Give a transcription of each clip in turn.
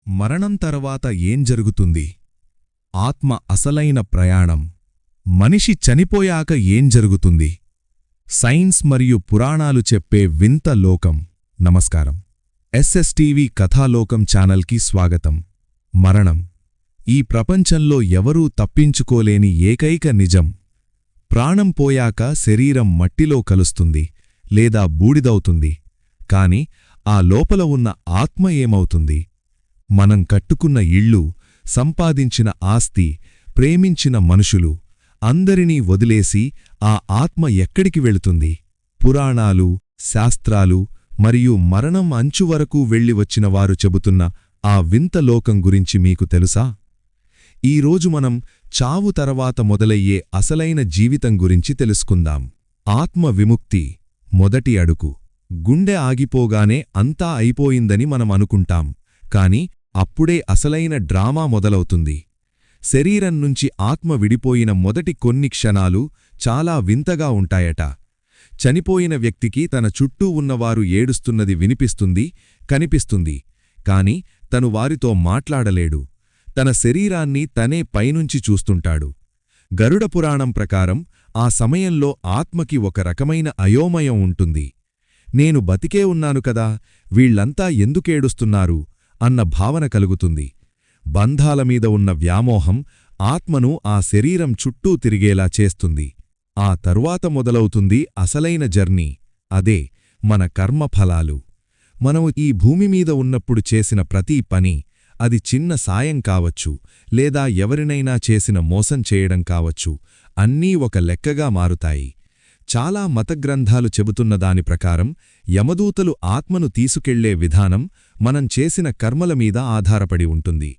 మరణం తర్వాత ఏం జరుగుతుంది? ఆత్మ అసలైన ప్రయాణం. మనిషి చనిపోయాక ఏం జరుగుతుంది? సైన్స్ మరియు పురాణాలు చెప్పే వింత లోకం. నమస్కారం. ఎస్ఎస్టీవీ కథాలోకం ఛానల్కి స్వాగతం. మరణం ఈ ప్రపంచంలో ఎవరూ తప్పించుకోలేని ఏకైక నిజం. ప్రాణం పోయాక శరీరం మట్టిలో కలుస్తుంది లేదా బూడిదవుతుంది. కాని ఆ లోపల ఉన్న ఆత్మ ఏమవుతుంది? మనం కట్టుకున్న ఇళ్ళు, సంపాదించిన ఆస్తి, ప్రేమించిన మనుషులు అందరినీ వదిలేసి ఆ ఆత్మ ఎక్కడికి వెళుతుంది? పురాణాలు, శాస్త్రాలు మరియు మరణం అంచువరకు వెళ్ళివచ్చినవారు చెబుతున్న ఆ వింత లోకం గురించి మీకు తెలుసా? ఈరోజు మనం చావు తర్వాత మొదలయ్యే అసలైన జీవితం గురించి తెలుసుకుందాం. ఆత్మ విముక్తి మొదటి అడుగు. గుండె ఆగిపోగానే అంతా అయిపోయిందని మనం అనుకుంటాం. కాని అప్పుడే అసలైన డ్రామా మొదలవుతుంది. శరీరం నుంచి ఆత్మ విడిపోయిన మొదటి కొన్ని క్షణాలు చాలా వింతగా ఉంటాయట. చనిపోయిన వ్యక్తికి తన చుట్టూ ఉన్నవారు ఏడుస్తున్నది వినిపిస్తుంది, కనిపిస్తుంది. కాని తను వారితో మాట్లాడలేడు. తన శరీరాన్ని తనే పైనుంచి చూస్తుంటాడు. గరుడ పురాణం ప్రకారం ఆ సమయంలో ఆత్మకి ఒక రకమైన అయోమయం ఉంటుంది. నేను బతికే ఉన్నాను కదా, వీళ్లంతా ఎందుకేడుస్తున్నారు అన్న భావన కలుగుతుంది. బంధాలమీద ఉన్న వ్యామోహం ఆత్మను ఆ శరీరం చుట్టూ తిరిగేలా చేస్తుంది. ఆ తరువాత మొదలవుతుంది అసలైన జర్నీ. అదే మన కర్మఫలాలు. మనము ఈ భూమిమీద ఉన్నప్పుడు చేసిన ప్రతి పని, అది చిన్న సాయం కావచ్చు లేదా ఎవరినైనా చేసిన మోసం చేయడం కావచ్చు, అన్నీ ఒక లెక్కగా మారుతాయి. చాలా మతగ్రంథాలు చెబుతున్న దాని ప్రకారం యమదూతలు ఆత్మను తీసుకెళ్లే విధానం మనం చేసిన కర్మలమీద ఆధారపడి ఉంటుంది.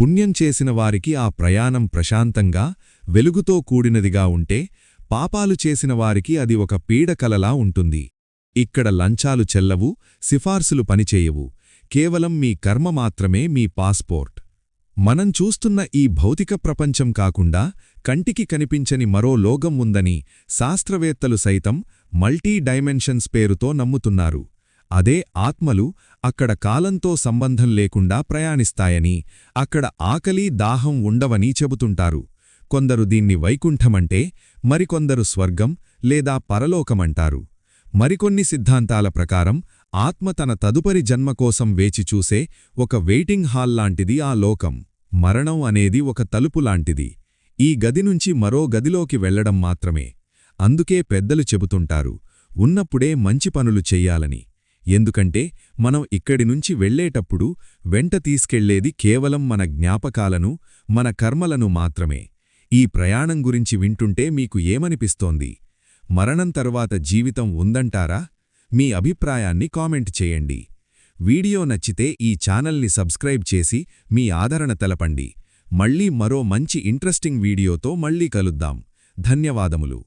పుణ్యం చేసిన వారికి ఆ ప్రయాణం ప్రశాంతంగా, వెలుగుతో కూడినదిగా ఉంటే, పాపాలు చేసిన వారికి అది ఒక పీడకలలా ఉంటుంది. ఇక్కడ లంచాలు చెల్లవు, సిఫార్సులు పనిచేయవు. కేవలం మీ కర్మ మాత్రమే మీ పాస్పోర్ట్. మనం చూస్తున్న ఈ భౌతిక ప్రపంచం కాకుండా కంటికి కనిపించని మరో లోకం ఉందని శాస్త్రవేత్తలు సైతం మల్టీ డైమెన్షన్స్ పేరుతో నమ్ముతున్నారు. అదే ఆత్మలు అక్కడ కాలంతో సంబంధం లేకుండా ప్రయాణిస్తాయని, అక్కడ ఆకలి, దాహం ఉండవని చెబుతుంటారు. కొందరు దీన్ని వైకుంఠమంటే, మరికొందరు స్వర్గం లేదా పరలోకమంటారు. మరికొన్ని సిద్ధాంతాల ప్రకారం ఆత్మ తన తదుపరి జన్మ కోసం వేచిచూసే ఒక వెయిటింగ్ హాల్ లాంటిది ఆ లోకం. మరణం అనేది ఒక తలుపు లాంటిది. ఈ గది నుంచి మరో గదిలోకి వెళ్లడం మాత్రమే. అందుకే పెద్దలు చెబుతుంటారు, ఉన్నప్పుడే మంచి పనులు చెయ్యాలని. ఎందుకంటే మనం ఇక్కడి నుంచి వెళ్లేటప్పుడు వెంట తీసుకెళ్లేది కేవలం మన జ్ఞాపకాలను, మన కర్మలను మాత్రమే. ఈ ప్రయాణం గురించి వింటుంటే మీకు ఏమనిపిస్తోంది? మరణం తరువాత జీవితం ఉందంటారా? మీ అభిప్రాయాన్ని కామెంట్ చేయండి. వీడియో నచ్చితే ఈ ఛానల్ని సబ్స్క్రైబ్ చేసి మీ ఆదరణ తెలపండి. మళ్ళీ మరో మంచి ఇంట్రెస్టింగ్ వీడియోతో మళ్ళీ కలుద్దాం. ధన్యవాదములు.